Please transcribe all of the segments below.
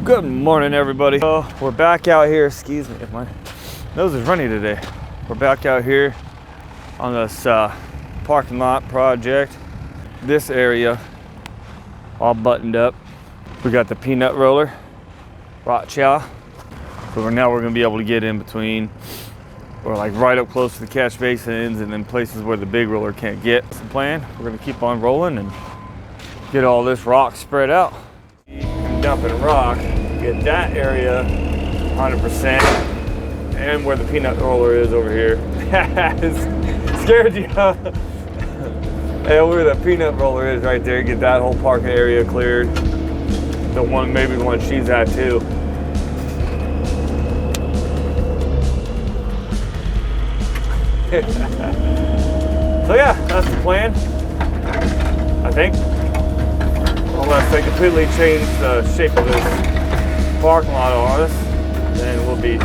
Good morning, everybody. So we're back out here. Excuse me if my nose is runny today. We're back out here on this parking lot project. This area all buttoned up. We got the peanut roller, rock chow. So now we're gonna be able to get in between, or like right up close to the catch basins, and then places where the big roller can't get. That's the plan. We're gonna keep on rolling and get all this rock spread out. Dumping rock, get that area 100%, and where the peanut roller is over here. Scared you, huh? And where the peanut roller is right there, get that whole parking area cleared. The one, maybe the one she's at too. So yeah, that's the plan, I think. Unless they completely change the shape of this parking lot on us, then we'll be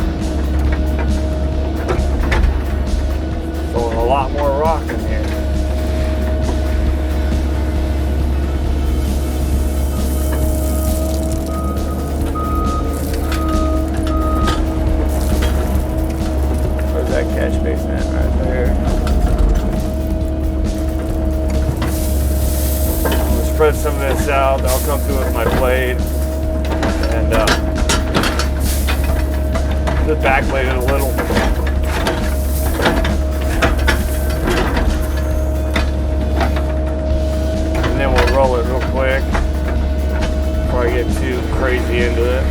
throwing a lot more rock in here. Where's that catch basin at? Right there. Spread some of this out. I'll come through with my blade and just backblade it a little. And then we'll roll it real quick before I get too crazy into it.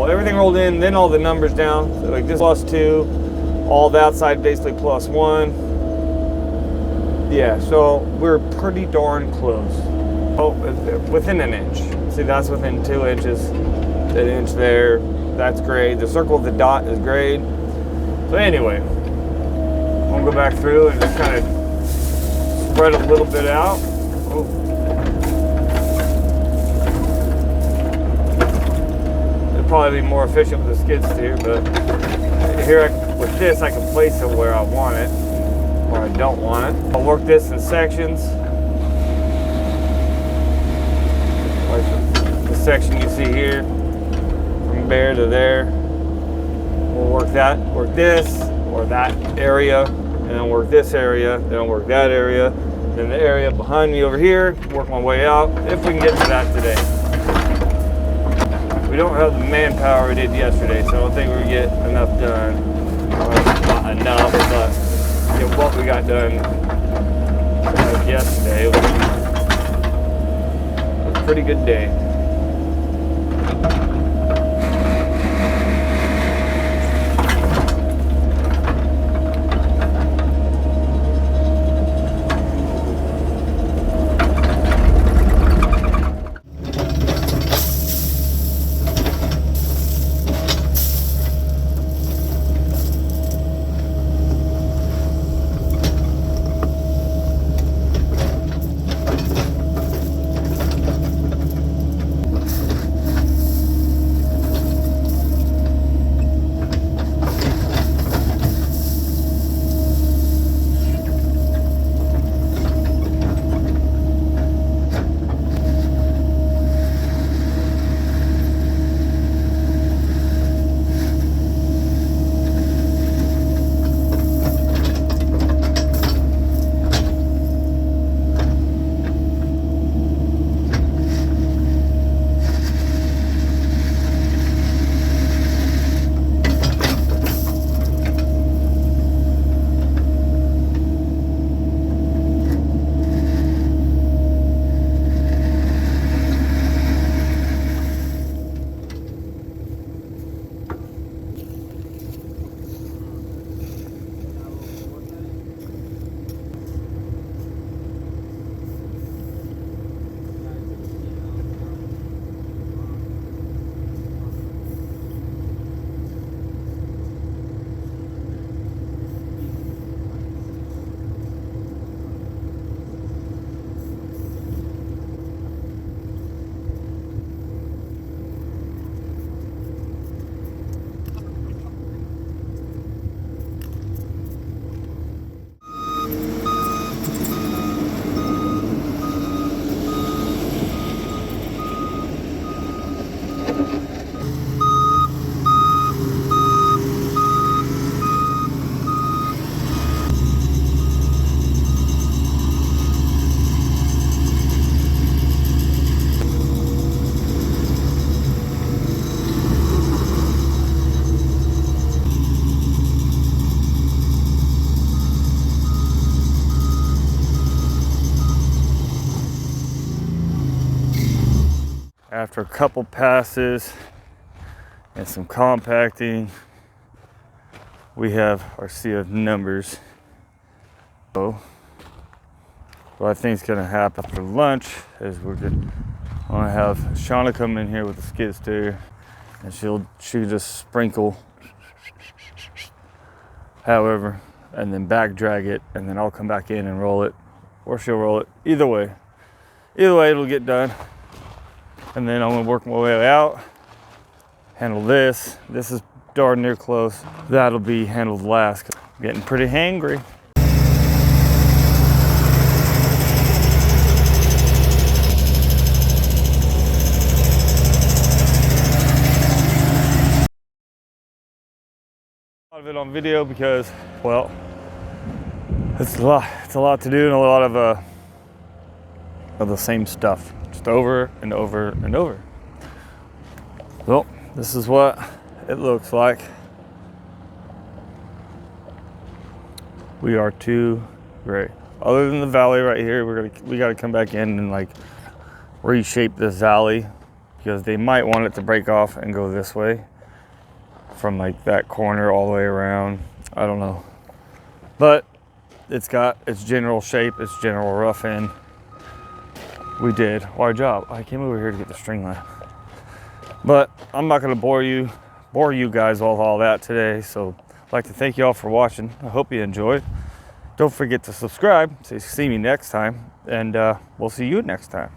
Everything rolled in, then all the numbers down. So like this +2, all that side basically +1. Yeah, so we're pretty darn close. Oh, within an inch. See, that's within 2 inches. An inch there, that's grade. The circle of the dot is grade. So anyway, we'll go back through and just kind of spread a little bit out. Oh. Probably be more efficient with the skid steer, but here with this I can place it where I want it or I don't want it. I'll work this in sections, like the section you see here from there to there. We'll work that, work this or that area, and then work this area, then I'll work that area, then the area behind me over here, work my way out if we can get to that today. We don't have the manpower we did yesterday, so I don't think we're gonna get enough done. Well, not enough, but what we got done like yesterday was a pretty good day. after a couple passes and some compacting, we have our sea of numbers. So what I think is gonna happen after lunch is we're gonna have Shauna come in here with the skid steer, and she can just sprinkle however, and then back drag it, and then I'll come back in and roll it, or she'll roll it. Either way it'll get done. And then I'm gonna work my way out, handle this. This is darn near close. That'll be handled last. I'm getting pretty hangry. A lot of it on video because, well, it's a lot to do and a lot of the same stuff, just over and over and over. Well, this is what it looks like. We are too gray. Other than the valley right here, we got to come back in and like reshape this valley, because they might want it to break off and go this way from like that corner all the way around. I don't know, but it's got its general shape, its general rough end. We did our job. I came over here to get the string line, but I'm not going to bore you guys with all that today. So I'd like to thank you all for watching. I hope you enjoyed. Don't forget to subscribe to see me next time, and we'll see you next time.